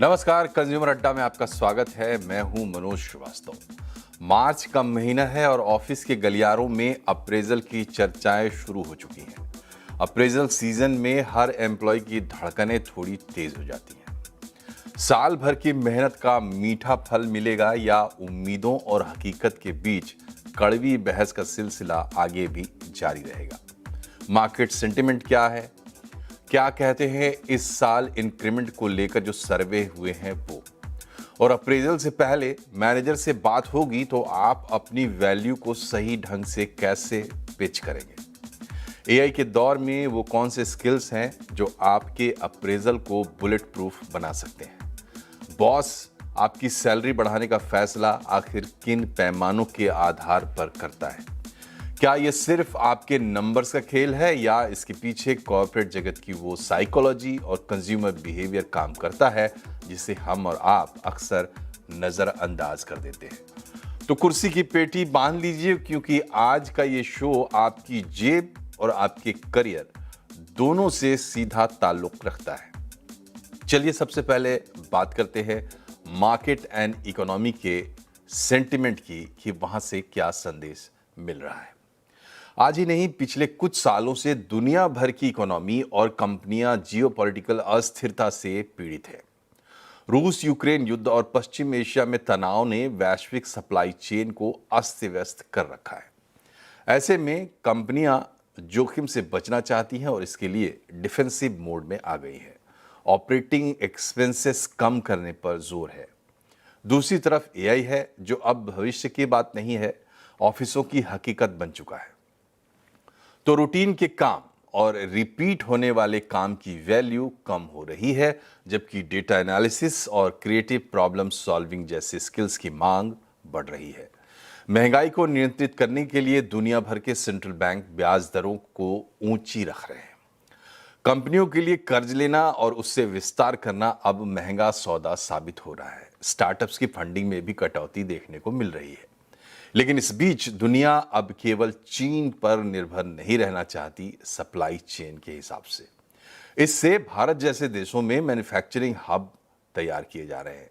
नमस्कार, कंज्यूमर अड्डा में आपका स्वागत है। मैं हूं मनोज श्रीवास्तव। मार्च का महीना है और ऑफिस के गलियारों में अप्रेजल की चर्चाएं शुरू हो चुकी हैं। अप्रेजल सीजन में हर एम्प्लॉय की धड़कनें थोड़ी तेज हो जाती हैं। साल भर की मेहनत का मीठा फल मिलेगा या उम्मीदों और हकीकत के बीच कड़वी बहस का सिलसिला आगे भी जारी रहेगा। मार्केट सेंटिमेंट क्या है, क्या कहते हैं इस साल इंक्रीमेंट को लेकर जो सर्वे हुए हैं वो, और अप्रेजल से पहले मैनेजर से बात होगी तो आप अपनी वैल्यू को सही ढंग से कैसे पिच करेंगे। एआई के दौर में वो कौन से स्किल्स हैं जो आपके अप्रेजल को बुलेट प्रूफ बना सकते हैं। बॉस आपकी सैलरी बढ़ाने का फैसला आखिर किन पैमानों के आधार पर करता है। क्या यह सिर्फ आपके नंबर्स का खेल है या इसके पीछे कॉर्पोरेट जगत की वो साइकोलॉजी और कंज्यूमर बिहेवियर काम करता है जिसे हम और आप अक्सर नजरअंदाज कर देते हैं। तो कुर्सी की पेटी बांध लीजिए, क्योंकि आज का ये शो आपकी जेब और आपके करियर दोनों से सीधा ताल्लुक रखता है। चलिए सबसे पहले बात करते हैं मार्केट एंड इकोनॉमी के सेंटिमेंट की कि वहां से क्या संदेश मिल रहा है। आज ही नहीं, पिछले कुछ सालों से दुनिया भर की इकोनॉमी और कंपनियां जियोपॉलिटिकल अस्थिरता से पीड़ित है। रूस यूक्रेन युद्ध और पश्चिम एशिया में तनाव ने वैश्विक सप्लाई चेन को अस्त व्यस्त कर रखा है। ऐसे में कंपनियां जोखिम से बचना चाहती हैं और इसके लिए डिफेंसिव मोड में आ गई है। ऑपरेटिंग एक्सपेंसेस कम करने पर जोर है। दूसरी तरफ एआई है जो अब भविष्य की बात नहीं है, ऑफिसों की हकीकत बन चुका है। तो रूटीन के काम और रिपीट होने वाले काम की वैल्यू कम हो रही है, जबकि डेटा एनालिसिस और क्रिएटिव प्रॉब्लम सॉल्विंग जैसे स्किल्स की मांग बढ़ रही है। महंगाई को नियंत्रित करने के लिए दुनिया भर के सेंट्रल बैंक ब्याज दरों को ऊंची रख रहे हैं। कंपनियों के लिए कर्ज लेना और उससे विस्तार करना अब महंगा सौदा साबित हो रहा है। स्टार्टअप्स की फंडिंग में भी कटौती देखने को मिल रही है। लेकिन इस बीच दुनिया अब केवल चीन पर निर्भर नहीं रहना चाहती सप्लाई चेन के हिसाब से। इससे भारत जैसे देशों में मैन्युफैक्चरिंग हब तैयार किए जा रहे हैं।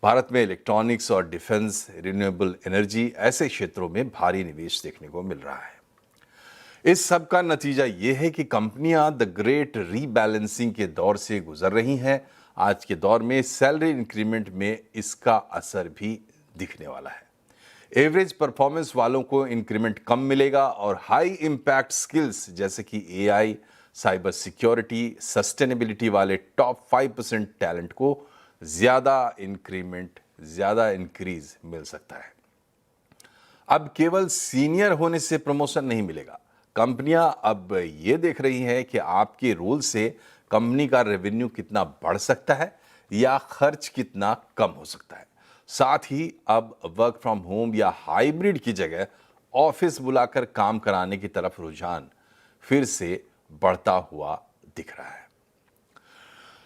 भारत में इलेक्ट्रॉनिक्स और डिफेंस, रिन्यूएबल एनर्जी ऐसे क्षेत्रों में भारी निवेश देखने को मिल रहा है। इस सब का नतीजा यह है कि कंपनियां द ग्रेट रीबैलेंसिंग के दौर से गुजर रही हैं। आज के दौर में सैलरी इंक्रीमेंट में इसका असर भी दिखने वाला है। एवरेज परफॉर्मेंस वालों को इंक्रीमेंट कम मिलेगा और हाई इंपैक्ट स्किल्स जैसे कि एआई, साइबर सिक्योरिटी, सस्टेनेबिलिटी वाले टॉप 5% टैलेंट को ज्यादा इंक्रीज मिल सकता है। अब केवल सीनियर होने से प्रमोशन नहीं मिलेगा। कंपनियां अब ये देख रही हैं कि आपके रोल से कंपनी का रेवेन्यू कितना बढ़ सकता है या खर्च कितना कम हो सकता है। साथ ही अब वर्क फ्रॉम होम या हाइब्रिड की जगह ऑफिस बुलाकर काम कराने की तरफ रुझान फिर से बढ़ता हुआ दिख रहा है।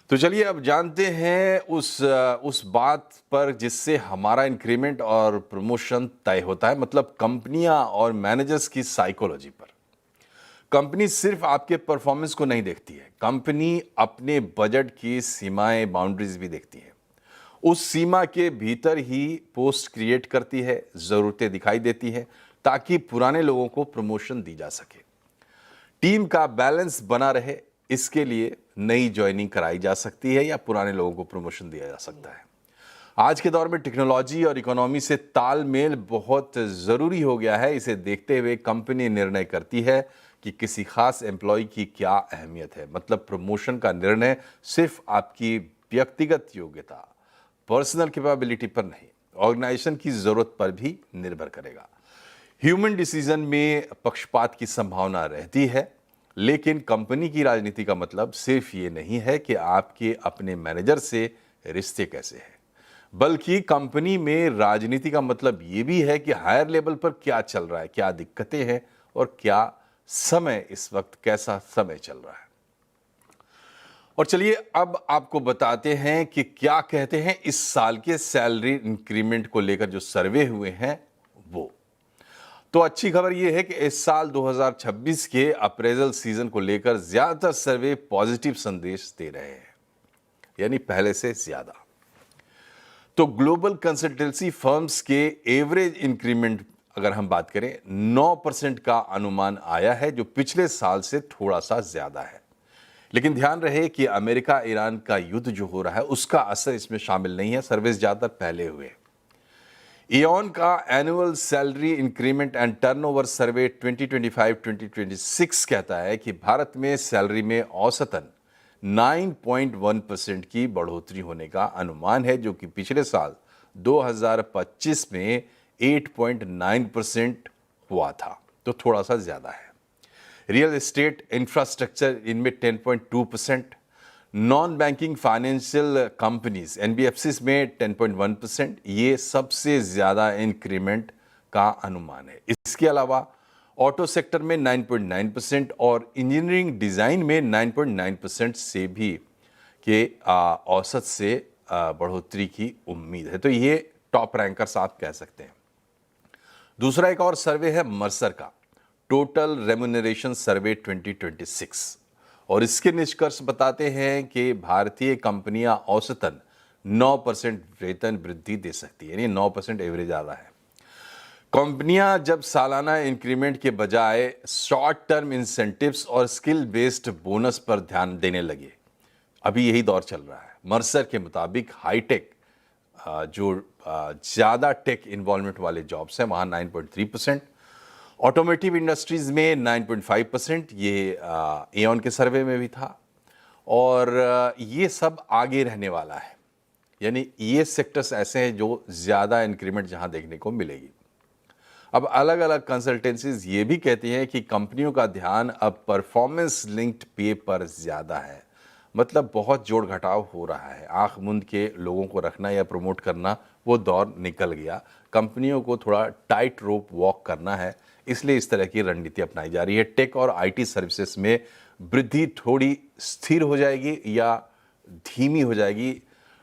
तो चलिए अब जानते हैं उस बात पर जिससे हमारा इंक्रीमेंट और प्रमोशन तय होता है, मतलब कंपनियां और मैनेजर्स की साइकोलॉजी पर। कंपनी सिर्फ आपके परफॉर्मेंस को नहीं देखती है, कंपनी अपने बजट की सीमाएं, बाउंड्रीज भी देखती है। उस सीमा के भीतर ही पोस्ट क्रिएट करती है, जरूरतें दिखाई देती है ताकि पुराने लोगों को प्रमोशन दी जा सके। टीम का बैलेंस बना रहे, इसके लिए नई ज्वाइनिंग कराई जा सकती है या पुराने लोगों को प्रमोशन दिया जा सकता है। आज के दौर में टेक्नोलॉजी और इकोनॉमी से तालमेल बहुत जरूरी हो गया है। इसे देखते हुए कंपनी निर्णय करती है कि किसी खास एम्प्लॉय की क्या अहमियत है। मतलब प्रमोशन का निर्णय सिर्फ आपकी व्यक्तिगत योग्यता, पर्सनल कैपेबिलिटी पर नहीं, ऑर्गेनाइजेशन की जरूरत पर भी निर्भर करेगा। ह्यूमन डिसीजन में पक्षपात की संभावना रहती है, लेकिन कंपनी की राजनीति का मतलब सिर्फ ये नहीं है कि आपके अपने मैनेजर से रिश्ते कैसे हैं, बल्कि कंपनी में राजनीति का मतलब ये भी है कि हायर लेवल पर क्या चल रहा है, क्या दिक्कतें हैं और क्या समय, इस वक्त कैसा समय चल रहा है। और चलिए अब आपको बताते हैं कि क्या कहते हैं इस साल के सैलरी इंक्रीमेंट को लेकर जो सर्वे हुए हैं वो। तो अच्छी खबर यह है कि इस साल 2026 के अप्रेजल सीजन को लेकर ज्यादातर सर्वे पॉजिटिव संदेश दे रहे हैं, यानी पहले से ज्यादा। तो ग्लोबल कंसल्टेंसी फर्म्स के एवरेज इंक्रीमेंट अगर हम बात करें 9% का अनुमान आया है, जो पिछले साल से थोड़ा सा ज्यादा है। लेकिन ध्यान रहे कि अमेरिका ईरान का युद्ध जो हो रहा है उसका असर इसमें शामिल नहीं है, सर्विस ज्यादातर पहले हुए। इयॉन का annual salary increment and turnover survey 2025-2026 कहता है कि भारत में सैलरी में औसतन 9.1% की बढ़ोतरी होने का अनुमान है, जो कि पिछले साल 2025 में 8.9% हुआ था, तो थोड़ा सा ज्यादा है। रियल एस्टेट इंफ्रास्ट्रक्चर इनमें 10.2%, non banking financial companies NBFCs में 10.1%, ये सबसे ज्यादा इंक्रीमेंट का अनुमान है। इसके अलावा ऑटो सेक्टर में 9.9% और इंजीनियरिंग डिजाइन में 9.9% से भी के औसत से बढ़ोतरी की उम्मीद है। तो ये टॉप रैंकर्स आप कह सकते हैं। दूसरा एक और सर्वे है मर्सर का, टोटल रेम्यूनरेशन सर्वे 2026, और इसके निष्कर्ष बताते हैं कि भारतीय कंपनियां औसतन 9% वेतन वृद्धि दे सकती है, यानी 9% एवरेज आ रहा है। कंपनियां जब सालाना इंक्रीमेंट के बजाय शॉर्ट टर्म इंसेंटिव्स और स्किल बेस्ड बोनस पर ध्यान देने लगे, अभी यही दौर चल रहा है। मर्सर के मुताबिक हाईटेक जो ज़्यादा टेक इन्वॉल्वमेंट वाले जॉब्स हैं वहाँ 9.3%, ऑटोमेटिव इंडस्ट्रीज़ में 9.5%, ये एऑन के सर्वे में भी था, और ये सब आगे रहने वाला है। यानी ये सेक्टर्स ऐसे हैं जो ज़्यादा इंक्रीमेंट जहाँ देखने को मिलेगी। अब अलग अलग कंसल्टेंसीज ये भी कहती हैं कि कंपनियों का ध्यान अब परफॉर्मेंस लिंक्ड पे पर ज़्यादा है, मतलब बहुत जोड़ घटाव हो रहा है। आंख मूंद के लोगों को रखना या प्रमोट करना वो दौर निकल गया, कंपनियों को थोड़ा टाइट रोप वॉक करना है, इसलिए इस तरह की रणनीति अपनाई जा रही है। टेक और आईटी सर्विसेज में वृद्धि थोड़ी स्थिर हो जाएगी या धीमी हो जाएगी,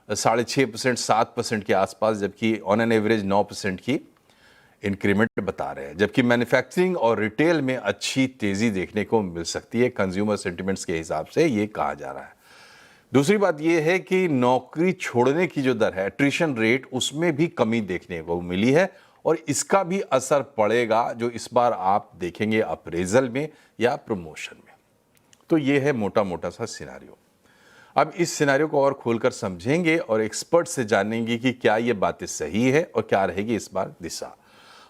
6.5% 7% के आसपास, जबकि ऑन एन एवरेज 9% की इंक्रीमेंट बता रहे हैं। जबकि मैन्युफैक्चरिंग और रिटेल में अच्छी तेजी देखने को मिल सकती है, कंज्यूमर सेंटिमेंट्स के हिसाब से ये कहा जा रहा है। दूसरी बात यह है कि नौकरी छोड़ने की जो दर है, एट्रिशन रेट, उसमें भी कमी देखने को मिली है, और इसका भी असर पड़ेगा जो इस बार आप देखेंगे अप्रेजल में या प्रमोशन में। तो ये है मोटा मोटा सा सिनेरियो। अब इस सिनेरियो को और खोलकर समझेंगे और एक्सपर्ट से जानेंगे कि क्या ये बातें सही है और क्या रहेगी इस बार दिशा।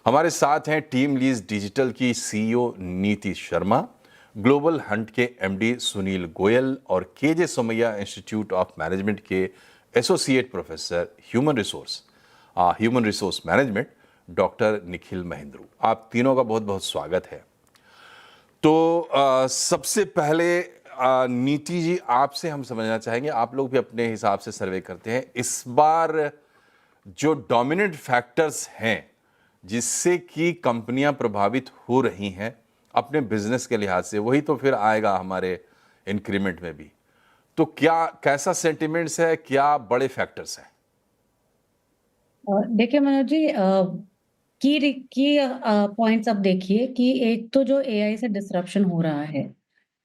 हमारे साथ हैं टीम लीज डिजिटल की CEO Neeti Sharma, Global Hunt के एमडी सुनील गोयल और KJ Somaiya institute of management के associate professor human resource management doctor Nikhil Mahendru. आप तीनों का बहुत बहुत स्वागत है। तो सबसे पहले नीति जी, आपसे हम समझना चाहेंगे, आप लोग भी अपने हिसाब से सर्वे करते हैं, इस बार जो डोमिनेंट फैक्टर्स हैं जिससे कि कंपनियां प्रभावित हो रही हैं अपने बिजनेस के लिहाज से, वही तो फिर आएगा हमारे इंक्रीमेंट में भी। तो क्या कैसा सेंटिमेंट्स है, क्या बड़े फैक्टर्स हैं? देखिए मनोज जी, की पॉइंट्स अब देखिए कि एक तो जो एआई से डिसरप्शन हो रहा है,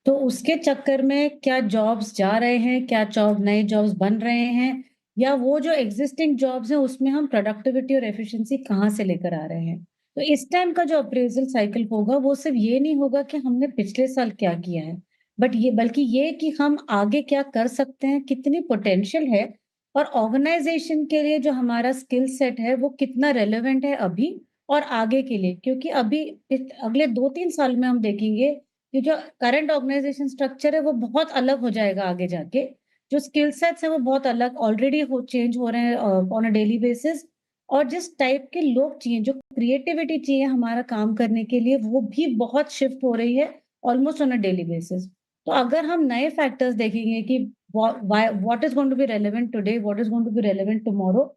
तो उसके चक्कर में क्या जॉब्स जा रहे हैं, क्या जॉब नए जॉब्स बन रहे हैं, या वो जो एग्जिस्टिंग जॉब्स हैं उसमें हम प्रोडक्टिविटी और एफिशिएंसी कहाँ से लेकर आ रहे हैं। तो इस टाइम का जो अप्रेजल साइकिल होगा वो सिर्फ ये नहीं होगा कि हमने पिछले साल क्या किया है, बल्कि ये कि हम आगे क्या कर सकते हैं, कितनी पोटेंशियल है, और ऑर्गेनाइजेशन के लिए जो हमारा स्किल सेट है वो कितना रेलेवेंट है अभी और आगे के लिए। क्योंकि अभी अगले 2-3 साल में हम देखेंगे कि जो करंट ऑर्गेनाइजेशन स्ट्रक्चर है वो बहुत अलग हो जाएगा आगे जाके। जो स्किल सेट्स है वो बहुत अलग ऑलरेडी हो चेंज हो रहे हैं ऑन अ डेली बेसिस, और जिस टाइप के लोग चाहिए, जो क्रिएटिविटी चाहिए हमारा काम करने के लिए, वो भी बहुत शिफ्ट हो रही है almost on a daily basis. तो अगर हम नए फैक्टर्स देखेंगे कि what is going to be relevant today, what is going to be relevant tomorrow,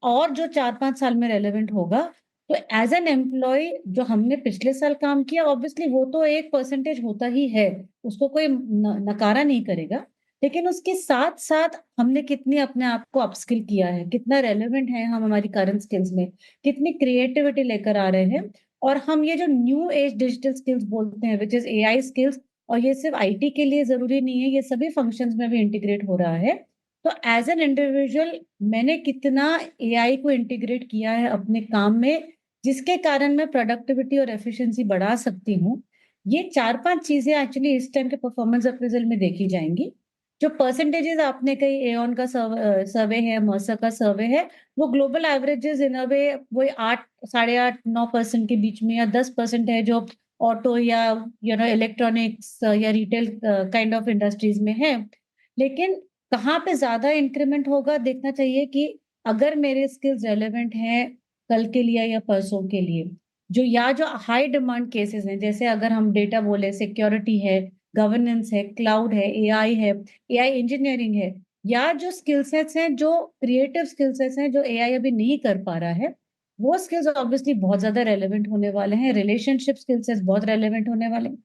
और जो 4-5 साल में रेलेवेंट होगा, तो एज एन एम्प्लॉय जो हमने पिछले साल काम किया ऑब्वियसली वो तो एक परसेंटेज होता ही है, उसको कोई नकारा नहीं करेगा। लेकिन उसके साथ साथ हमने कितनी अपने आप को अपस्किल किया है, कितना रेलेवेंट है हम हमारी करंट स्किल्स में, कितनी क्रिएटिविटी लेकर आ रहे हैं। और हम ये जो न्यू एज डिजिटल स्किल्स बोलते हैं विच इज एआई स्किल्स, और ये सिर्फ आईटी के लिए जरूरी नहीं है, ये सभी फंक्शंस में भी इंटीग्रेट हो रहा है। तो एज एन इंडिविजुअल मैंने कितना एआई को इंटीग्रेट किया है अपने काम में, जिसके कारण मैं प्रोडक्टिविटी और एफिशिएंसी बढ़ा सकती हूँ। ये 4-5 चीज़ें एक्चुअली इस टाइम के परफॉर्मेंस अप्रेज़ल में देखी जाएँगी। जो परसेंटेजेज़ आपने कही एओन का सर्वे है, मर्सर का सर्वे है, वो ग्लोबल एवरेजेस इन अ वे वही 8 साढ़े 8 9% के बीच में या 10% है जो ऑटो या इलेक्ट्रॉनिक्स या रिटेल काइंड ऑफ इंडस्ट्रीज़ में है। लेकिन कहाँ पे ज़्यादा इंक्रीमेंट होगा देखना चाहिए कि अगर मेरे स्किल्स रेलेवेंट हैं कल के लिए या परसों के लिए, जो हाई डिमांड केसेस हैं, जैसे अगर हम डेटा बोले सिक्योरिटी है, गवर्नेंस है, क्लाउड है, एआई इंजीनियरिंग है, या जो स्किल सेट्स हैं, जो क्रिएटिव स्किल सेट्स हैं, जो एआई अभी नहीं कर पा रहा है, वो स्किल्स ऑब्वियसली बहुत ज़्यादा रेलेवेंट होने वाले हैं, रिलेशनशिप स्किल सेट्स बहुत रेलेवेंट होने वाले हैं।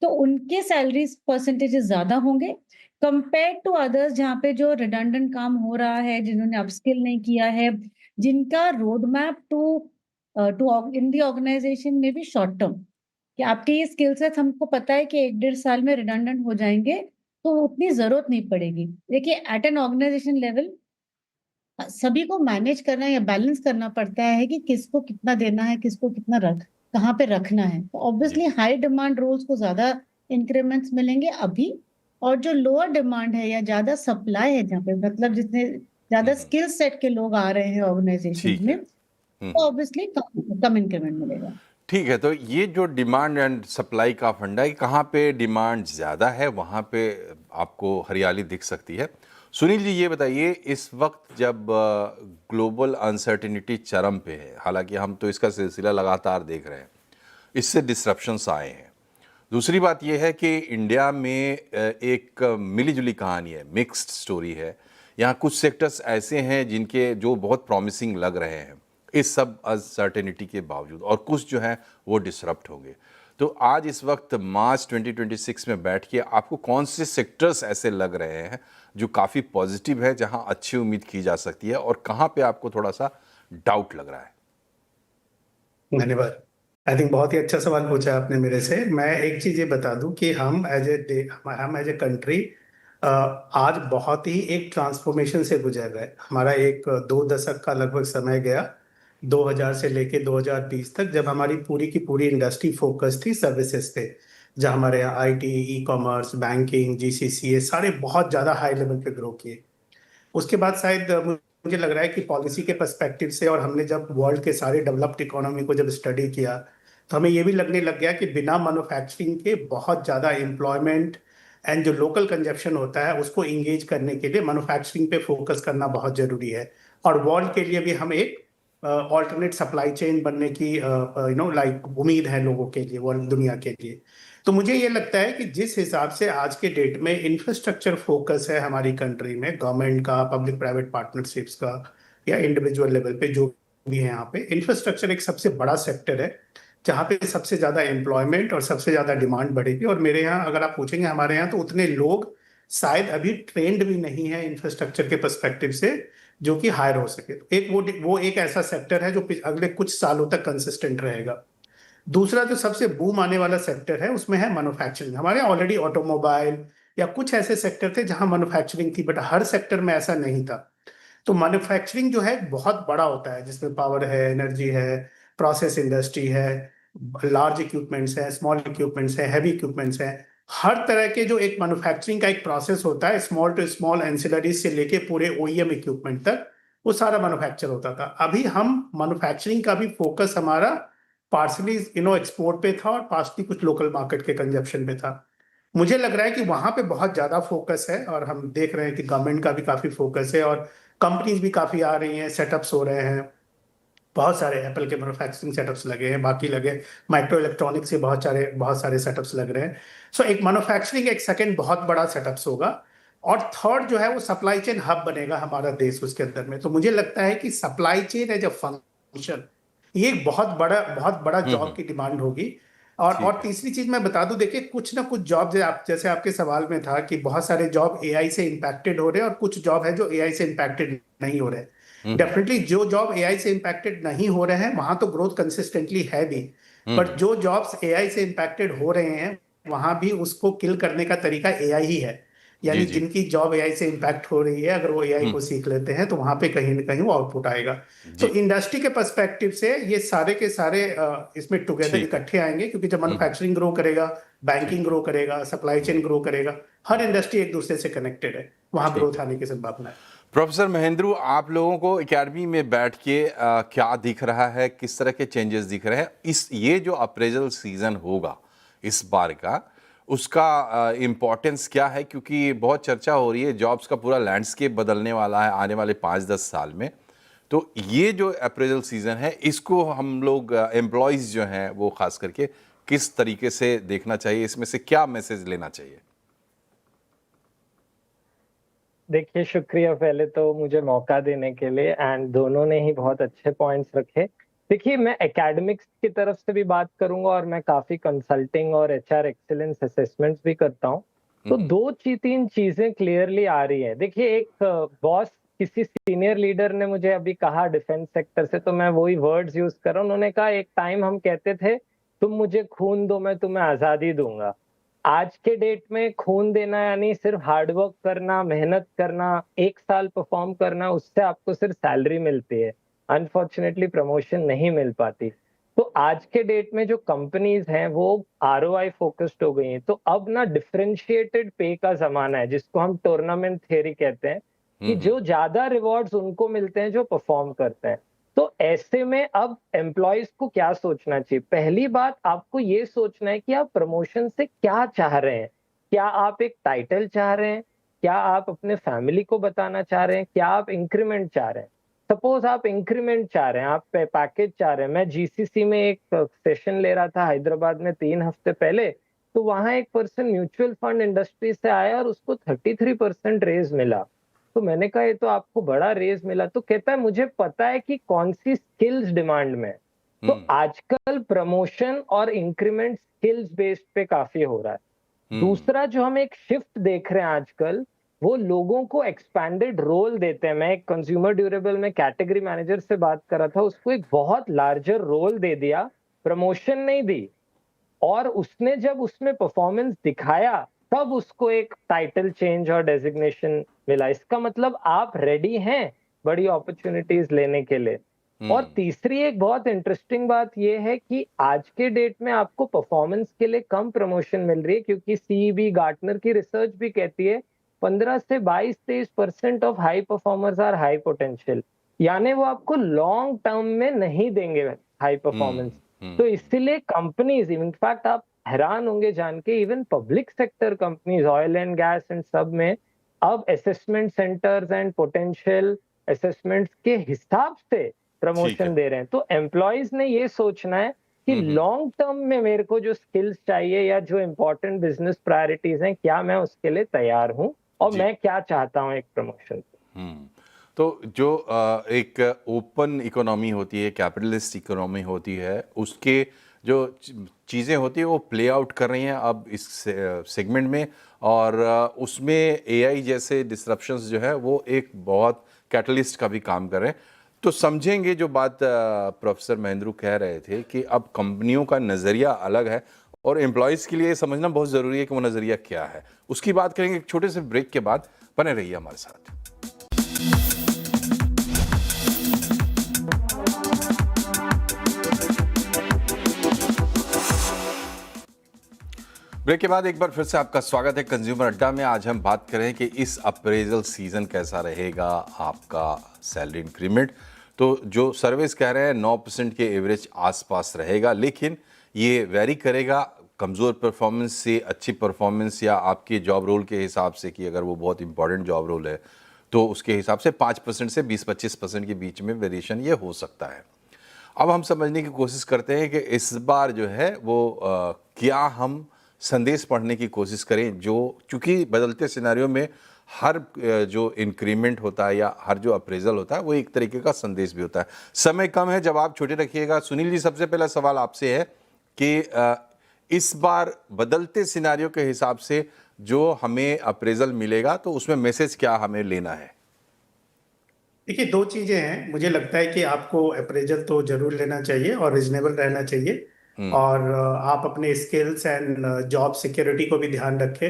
तो उनके सैलरीज़ परसेंटेजेस ज़्यादा होंगे कंपेयर्ड टू अदर्स जहाँ पे जो रिडंडेंट काम हो रहा है, जिन्होंने अपस्किल नहीं किया है, जिनका road map to in the organisation में भी शॉर्ट टर्म कि आपके ये स्किल सेट्स हमको पता है कि 1 डेढ़ साल में रिडंडेंट हो जाएँगे, तो उतनी ज़रूरत नहीं पड़ेगी। देखिए एट एन ऑर्गनाइजेशन लेवल सभी को मैनेज करना या बैलेंस करना पड़ता है कि किसको कितना देना है, किसको कितना कहाँ पे रखना है। तो जी। ऑब्वियसली हाई डिमांड रोल्स को ज़्यादा इंक्रीमेंट्स मिलेंगे अभी और जो लोअर डिमांड है या ज़्यादा सप्लाई है जहाँ पे मतलब जितने ज़्यादा हम्म, स्किल सेट के लोग आ रहे हैं ऑर्गनाइजेशंस ठीक है। में, तो ऑब्वियसली कम कम इंक्रीमेंट मिलेगा। ठीक है, तो ये जो डिमांड एंड सप्लाई का फंडा है, कहाँ पे डिमांड ज़्यादा है वहाँ पे आपको हरियाली दिख सकती है। सुनील जी, ये बताइए, इस वक्त जब ग्लोबल अनसर्टिनिटी चरम पे है, हालांकि हम तो इसका सिलसिला लगातार देख रहे हैं, इससे डिसरप्शंस आए हैं। दूसरी बात यह है कि इंडिया में एक मिली जुली कहानी है, मिक्स्ड स्टोरी है। यहाँ कुछ सेक्टर्स ऐसे हैं जिनके जो बहुत प्रॉमिसिंग लग रहे हैं इस सब अनसर्टेनिटी के बावजूद, और कुछ जो हैं वो डिसरप्ट होंगे। तो आज इस वक्त मार्च 2026 में बैठ के आपको कौन से सेक्टर्स ऐसे लग रहे हैं जो काफ़ी पॉजिटिव है, जहाँ अच्छी उम्मीद की जा सकती है, और कहाँ पे आपको थोड़ा सा डाउट लग रहा है? धन्यवाद। आई थिंक बहुत ही अच्छा सवाल पूछा आपने मेरे से। मैं एक चीज ये बता दूं कि हम एज ए कंट्री आज बहुत ही एक ट्रांसफॉर्मेशन से गुजर रहे हैं। हमारा एक 2 दशक का लगभग समय गया, 2000 से लेके 2020 तक, जब हमारी पूरी की पूरी इंडस्ट्री फोकस थी सर्विसेज पे, जहाँ हमारे यहाँ IT, e commerce, banking, GCC, ये सारे बहुत ज्यादा हाई लेवल पे ग्रो किए। उसके बाद शायद मुझे लग रहा है कि पॉलिसी के पर्सपेक्टिव से, और हमने जब वर्ल्ड के सारे डेवलप्ड इकोनॉमी को जब स्टडी किया, तो हमें ये भी लगने लग गया कि बिना मैन्युफैक्चरिंग के बहुत ज़्यादा एम्प्लॉयमेंट एंड जो लोकल कंजप्शन होता है उसको इंगेज करने के लिए मैन्युफैक्चरिंग पे फोकस करना बहुत ज़रूरी है। और वर्ल्ड के लिए भी हम एक ऑल्टरनेट सप्लाई चेन बनने की लाइक उम्मीद है लोगों के लिए, वर्ल्ड दुनिया के लिए। तो मुझे ये लगता है कि जिस हिसाब से आज के डेट में इंफ्रास्ट्रक्चर फोकस है हमारी कंट्री में, गवर्नमेंट का, पब्लिक प्राइवेट पार्टनरशिप्स का, या इंडिविजुअल लेवल पे जो भी है, यहाँ पे इंफ्रास्ट्रक्चर एक सबसे बड़ा सेक्टर है जहाँ पे सबसे ज्यादा एम्प्लॉयमेंट और सबसे ज्यादा डिमांड बढ़ेगी। और मेरे यहाँ अगर आप पूछेंगे हमारे यहाँ, तो उतने लोग शायद अभी ट्रेंड भी नहीं है इंफ्रास्ट्रक्चर के पर्सपेक्टिव से जो कि हायर हो सके। तो एक वो एक ऐसा सेक्टर है जो अगले कुछ सालों तक कंसिस्टेंट रहेगा। दूसरा जो सबसे बूम आने वाला सेक्टर है उसमें है मैन्युफैक्चरिंग। हमारे ऑलरेडी ऑटोमोबाइल या कुछ ऐसे सेक्टर थे जहां मैन्युफैक्चरिंग थी, बट हर सेक्टर में ऐसा नहीं था। तो मैन्युफैक्चरिंग जो है बहुत बड़ा होता है, जिसमें पावर है, एनर्जी है, प्रोसेस इंडस्ट्री है, लार्ज इक्विपमेंट्स है, स्मॉल इक्विपमेंट्स है, हैवी इक्विपमेंट्स है। हर तरह के जो एक मैन्युफैक्चरिंग का एक प्रोसेस होता है, स्मॉल टू स्मॉल एंसिलरीज से लेके पूरे ओईएम इक्विपमेंट तक, वो सारा मैन्युफैक्चर होता था। अभी हम मैन्युफैक्चरिंग का भी फोकस हमारा पार्सली एक्सपोर्ट पे था और पार्सली कुछ लोकल मार्केट के कंजप्शन पे था। मुझे लग रहा है कि वहां पे बहुत ज्यादा फोकस है, और हम देख रहे हैं कि गवर्नमेंट का भी काफी फोकस है और कंपनीज भी काफी आ रही हैं, सेटअप्स हो रहे हैं। बहुत सारे एप्पल के मैन्युफैक्चरिंग सेटअप्स लगे हैं, बाकी लगे माइक्रो इलेक्ट्रॉनिक्स के बहुत सारे सेटअप्स लग रहे हैं। सो एक मैन्युफैक्चरिंग एक सेकंड बहुत बड़ा सेटअप्स होगा। और थर्ड जो है वो सप्लाई चेन हब बनेगा हमारा देश उसके अंदर में। तो मुझे लगता है कि supply chain as a function, ये एक बहुत बड़ा जॉब की डिमांड होगी। और ठीक है। तीसरी चीज मैं बता दूं, देखिए कुछ ना कुछ जॉब, जैसे आपके सवाल में था कि बहुत सारे जॉब एआई से इंपैक्टेड हो रहे हैं और कुछ जॉब है जो एआई से इंपैक्टेड नहीं हो रहे। डेफिनेटली जो जॉब एआई से इंपैक्टेड नहीं हो रहे हैं वहां तो ग्रोथ कंसिस्टेंटली है भी, बट जो जॉब्स एआई से इंपैक्टेड हो रहे हैं वहां भी उसको किल करने का तरीका एआई ही है। यानी जी जिनकी जॉब एआई से इम्पैक्ट हो रही है, अगर वो एआई को सीख लेते हैं तो वहां पे कहीं ना कहीं वो आउटपुट आएगा। तो जी इंडस्ट्री के पर्सपेक्टिव से ये सारे के सारे इसमें टुगेदर ठीक है इकट्ठे आएंगे, क्योंकि जब मैन्युफैक्चरिंग ग्रो करेगा, बैंकिंग ठीक ग्रो करेगा, सप्लाई चेन ग्रो करेगा, हर इंडस्ट्री एक दूसरे से कनेक्टेड है, वहां ठीक ग्रोथ है आने की संभावना है। प्रोफेसर महेंद्रू, आप लोगों को एकेडमी में बैठ के क्या दिख रहा है, किस तरह के चेंजेस दिख रहे हैं? इस ये जो अप्रेजल सीजन होगा इस बार का, उसका इम्पोर्टेंस क्या है? क्योंकि बहुत चर्चा हो रही है, जॉब्स का पूरा लैंडस्केप बदलने वाला है आने वाले 5-10 साल में। तो ये जो अप्रेजल सीजन है, इसको हम लोग एम्प्लॉयज़ जो हैं वो खास करके किस तरीके से देखना चाहिए? इसमें से क्या मैसेज लेना चाहिए? देखिए, शुक्रिया पहले तो मुझे मौका देने के लिए, एंड दोनों ने ही बहुत अच्छे पॉइंट्स रखे। देखिए, मैं एकेडमिक्स की तरफ से भी बात करूंगा और मैं काफी कंसल्टिंग और एचआर एक्सीलेंस असेसमेंट्स भी करता हूं। तो तीन चीजें क्लियरली आ रही है। देखिए, एक बॉस, किसी सीनियर लीडर ने मुझे अभी कहा डिफेंस सेक्टर से, तो मैं वही वर्ड्स यूज कर रहा हूं। उन्होंने कहा, एक टाइम हम कहते थे तुम मुझे खून दो, मैं तुम्हें आजादी दूंगा। आज के डेट में खून देना यानी सिर्फ हार्डवर्क करना, मेहनत करना, 1 साल परफॉर्म करना, उससे आपको सिर्फ सैलरी मिलती है। अनफॉर्चुनेटली प्रमोशन नहीं मिल पाती। तो आज के डेट में जो कंपनीज हैं वो आरओआई फोकस्ड हो गई हैं। तो अब ना डिफरेंशिएटेड पे का जमाना है, जिसको हम टूर्नामेंट थियरी कहते हैं, कि जो ज्यादा रिवॉर्ड्स उनको मिलते हैं जो परफॉर्म करते हैं। तो ऐसे में अब एम्प्लॉयज को क्या सोचना चाहिए? पहली बात, आपको ये सोचना है कि आप प्रमोशन से क्या चाह रहे हैं। क्या आप एक टाइटल चाह रहे हैं? क्या आप अपने फैमिली को बताना चाह रहे हैं? क्या आप इंक्रीमेंट चाह रहे हैं? सपोज आप इंक्रीमेंट चाह रहे हैं, आप पैकेज चाह रहे हैं। मैं जीसीसी में एक सेशन ले रहा था हैदराबाद में 3 हफ्ते पहले, तो वहां एक पर्सन म्यूचुअल फंड इंडस्ट्री से आया और उसको 33% रेज मिला। तो मैंने कहा, ये तो आपको बड़ा रेज मिला। तो कहता है, मुझे पता है कि कौन सी स्किल्स डिमांड में है। तो आजकल प्रमोशन और इंक्रीमेंट स्किल्स बेस्ड पे काफी हो रहा है। दूसरा जो हम एक शिफ्ट देख रहे हैं आजकल, वो लोगों को एक्सपैंडेड रोल देते हैं। मैं एक कंज्यूमर ड्यूरेबल में कैटेगरी मैनेजर से बात कर रहा था, उसको एक बहुत लार्जर रोल दे दिया, प्रमोशन नहीं दी। और उसने जब उसमें परफॉर्मेंस दिखाया, तब उसको एक टाइटल चेंज और डेजिग्नेशन मिला। इसका मतलब आप रेडी हैं बड़ी अपॉर्चुनिटीज लेने के लिए। और तीसरी एक बहुत इंटरेस्टिंग बात यह है कि आज के डेट में आपको परफॉर्मेंस के लिए कम प्रमोशन मिल रही है, क्योंकि सीईबी गार्टनर की रिसर्च भी कहती है 15 से 22-23% of high performers are high potential, यानी वो आपको लॉन्ग टर्म में नहीं देंगे हाई परफॉर्मेंस। तो इसीलिए कंपनीज, इनफैक्ट आप हैरान होंगे जान के, even public sector companies, oil and gas and सब में अब assessment centres and potential assessments के हिसाब से प्रमोशन दे रहे हैं। तो एम्प्लॉयज ने ये सोचना है कि लॉन्ग टर्म में मेरे को जो स्किल्स चाहिए या जो इंपॉर्टेंट बिजनेस प्रायोरिटीज हैं, क्या मैं उसके लिए तैयार हूं और मैं क्या चाहता हूं एक प्रमोशन। तो जो एक ओपन इकोनॉमी होती है, कैपिटलिस्ट इकोनॉमी होती है, उसके जो चीज़ें होती है वो प्ले आउट कर रही हैं अब इस सेगमेंट में, और उसमें एआई जैसे डिसरप्शंस जो है वो एक बहुत कैटलिस्ट का भी काम कर रहे हैं। तो समझेंगे जो बात प्रोफेसर महेंद्रू कह रहे थे कि अब कंपनियों का नज़रिया अलग है और एम्प्लॉयज़ के लिए समझना बहुत ज़रूरी है कि वो नज़रिया क्या है। उसकी बात करेंगे एक छोटे से ब्रेक के बाद। बने रहिए हमारे साथ। ब्रेक के बाद एक बार फिर से आपका स्वागत है कंज्यूमर अड्डा में। आज हम बात करें कि इस अप्रेजल सीजन कैसा रहेगा, आपका सैलरी इंक्रीमेंट। तो जो सर्विस कह रहे हैं 9% के एवरेज आसपास रहेगा, लेकिन ये वेरी करेगा कमज़ोर परफॉर्मेंस से अच्छी परफॉर्मेंस, या आपके जॉब रोल के हिसाब से कि अगर वो बहुत इंपॉर्टेंट जॉब रोल है तो उसके हिसाब से 5% से 20-25% के बीच में वेरिएशन ये हो सकता है। अब हम समझने की कोशिश करते हैं कि इस बार जो है वो क्या हम संदेश पढ़ने की कोशिश करें, जो चूँकि बदलते सिनेरियो में हर जो इंक्रीमेंट होता है या हर जो अप्रेजल होता है वो एक तरीके का संदेश भी होता है। समय कम है, जवाब छोटे रखिएगा। सुनील जी, सबसे पहला सवाल आपसे है कि इस बार बदलते सिनेरियो के हिसाब से जो हमें अप्रेजल मिलेगा तो उसमें मैसेज क्या हमें लेना है? देखिए, दो चीजें हैं। मुझे लगता है कि आपको अप्रेजल तो जरूर लेना चाहिए और रिजनेबल रहना चाहिए, और आप अपने स्किल्स एंड जॉब सिक्योरिटी को भी ध्यान रखें।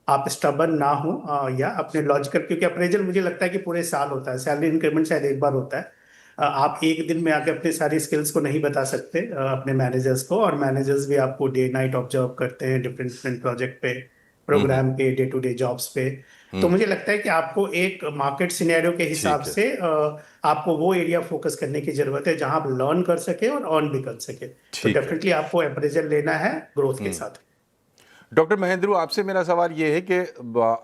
आप स्टबर्न ना हो या अपने लॉजिकल, क्योंकि अप्रेजल मुझे लगता है कि पूरे साल होता है, सैलरी इंक्रीमेंट शायद एक बार होता है। आप एक दिन में आके अपने सारी स्किल्स को नहीं बता सकते अपने मैनेजर्स को, और मैनेजर्स भी आपको डे नाइट ऑब्जर्व करते हैं डिफरेंट डिफरेंट प्रोजेक्ट पे, प्रोग्राम पे, डे टू डे जॉब्स पे। तो मुझे लगता है कि आपको एक मार्केट सिनेरियो के हिसाब ठीक है। से आपको वो एरिया फोकस करने की जरूरत है जहां आप लर्न कर सके और अर्न भी कर सके। तो ठीक है। डेफिनेटली आपको अप्रेजल लेना है ग्रोथ के साथ। डॉक्टर महेंद्रू, आपसे मेरा सवाल ये है कि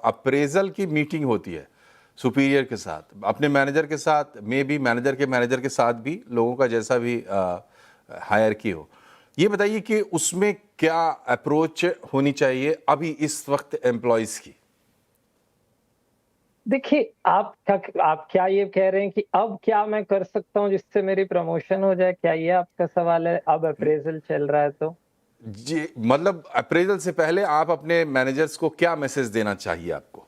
अप्रेजल की मीटिंग होती है सुपीरियर के साथ, अपने मैनेजर के साथ, मे बी मैनेजर के साथ भी, लोगों का जैसा भी हायर की हो। ये बताइए कि उसमें क्या अप्रोच होनी चाहिए अभी इस वक्त एम्प्लॉयज की? देखिए, आप क्या ये कह रहे हैं कि अब क्या मैं कर सकता हूँ जिससे मेरी प्रमोशन हो जाए? क्या ये आपका सवाल है? अब अप्रेजल चल रहा है तो? जी, मतलब अप्रेजल से पहले आप अपने मैनेजर्स को क्या मैसेज देना चाहिए आपको?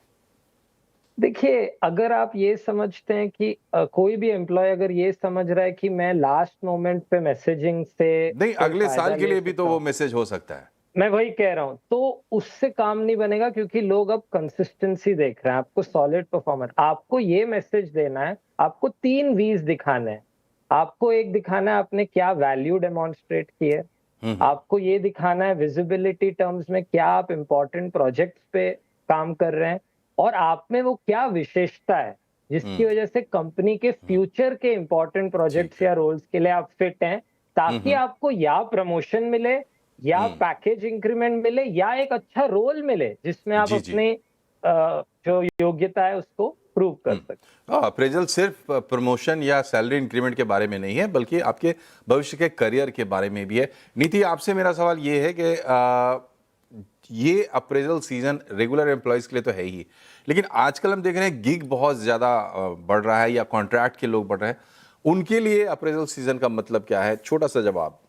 देखिए, अगर आप ये समझते हैं कि कोई भी एम्प्लॉय अगर ये समझ रहा है कि मैं लास्ट मोमेंट पे मैसेजिंग से नहीं, कोई अगले फायदा साल के ले लिए भी तो सकता वो हूँ, मैसेज हो सकता है। मैं वही कह रहा हूँ, तो उससे काम नहीं बनेगा क्योंकि लोग अब कंसिस्टेंसी देख रहे हैं, आपको सॉलिड परफॉर्मर। आपको ये मैसेज देना है, आपको 3 वीज़ दिखाने हैं। आपको एक दिखाना है आपने क्या वैल्यू डेमोन्स्ट्रेट की है। आपको ये दिखाना है विजिबिलिटी टर्म्स में क्या आप इम्पोर्टेंट प्रोजेक्ट्स पे काम कर रहे हैं, और आप में वो क्या विशेषता है जिसकी वजह से कंपनी के फ्यूचर के इम्पोर्टेंट ठीक प्रोजेक्ट्स है। या रोल्स के लिए आप फिट हैं, ताकि आपको या प्रमोशन मिले या पैकेज इंक्रीमेंट मिले या एक अच्छा रोल मिले जिसमें आप जी, जी। अपने जो योग्यता है उसको प्रूव कर सकें। अप्रेजल सिर्फ प्रमोशन या सैलरी इंक्रीमेंट के बारे में नहीं है, बल्कि आपके भविष्य के करियर के बारे में भी है। नीति, आपसे मेरा सवाल ये है कि ये अप्रेजल सीजन रेगुलर एम्प्लॉयज के लिए तो है ही, लेकिन आजकल हम देख रहे हैं गिग बहुत ज़्यादा बढ़ रहा है, या कॉन्ट्रैक्ट के लोग बढ़ रहे हैं। उनके लिए अप्रेजल सीजन का मतलब क्या है? छोटा सा जवाब।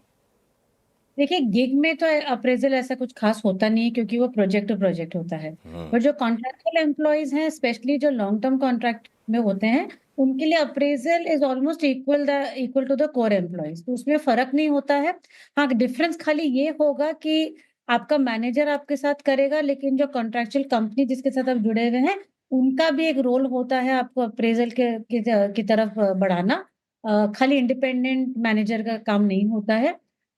देखिए, गिग में तो अप्रेजल ऐसा कुछ खास होता नहीं है क्योंकि वो प्रोजेक्ट टू प्रोजेक्ट होता है। पर जो कॉन्ट्रैक्चुअल एम्प्लॉयज हैं, स्पेशली जो लॉन्ग टर्म कॉन्ट्रैक्ट में होते हैं, उनके लिए appraisal is almost equal to the core employees. तो उसमें फर्क नहीं होता है। हाँ, डिफरेंस खाली ये होगा कि आपका मैनेजर आपके साथ करेगा, लेकिन जो कॉन्ट्रैक्चुअल कंपनी जिसके साथ आप जुड़े हुए हैं, उनका भी एक रोल होता है आपको अप्रेजल की तरफ बढ़ाना। खाली इंडिपेंडेंट मैनेजर का काम नहीं होता है।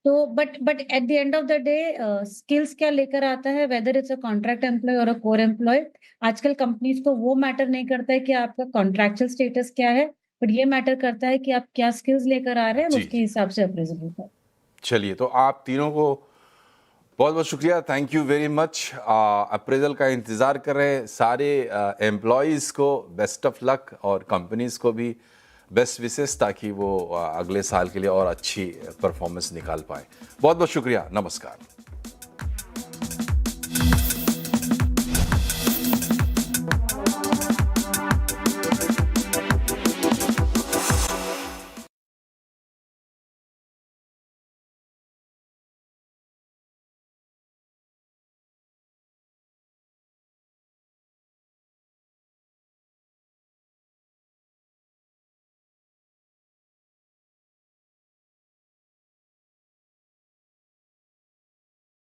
तो but at the end of the day skills क्या लेकर आता है, whether it's a contract employee और अ कोर एम्प्लॉय, आजकल कंपनीज को वो मैटर नहीं करता है कि आपका कॉन्ट्रैक्चुअल स्टेटस क्या है, बट ये मैटर करता है कि आप क्या स्किल्स लेकर आ रहे हैं, जी, उसके जी। हिसाब से अप्रेजल होता है। चलिए, तो आप तीनों को बहुत बहुत शुक्रिया, thank you very much. Appraisal का इंतज़ार कर रहे सारे एम्प्लॉयज़ को बेस्ट ऑफ लक, और कंपनीज़ को भी बेस्ट विशेस, ताकि वो अगले साल के लिए और अच्छी परफॉर्मेंस निकाल पाए। बहुत बहुत शुक्रिया, नमस्कार।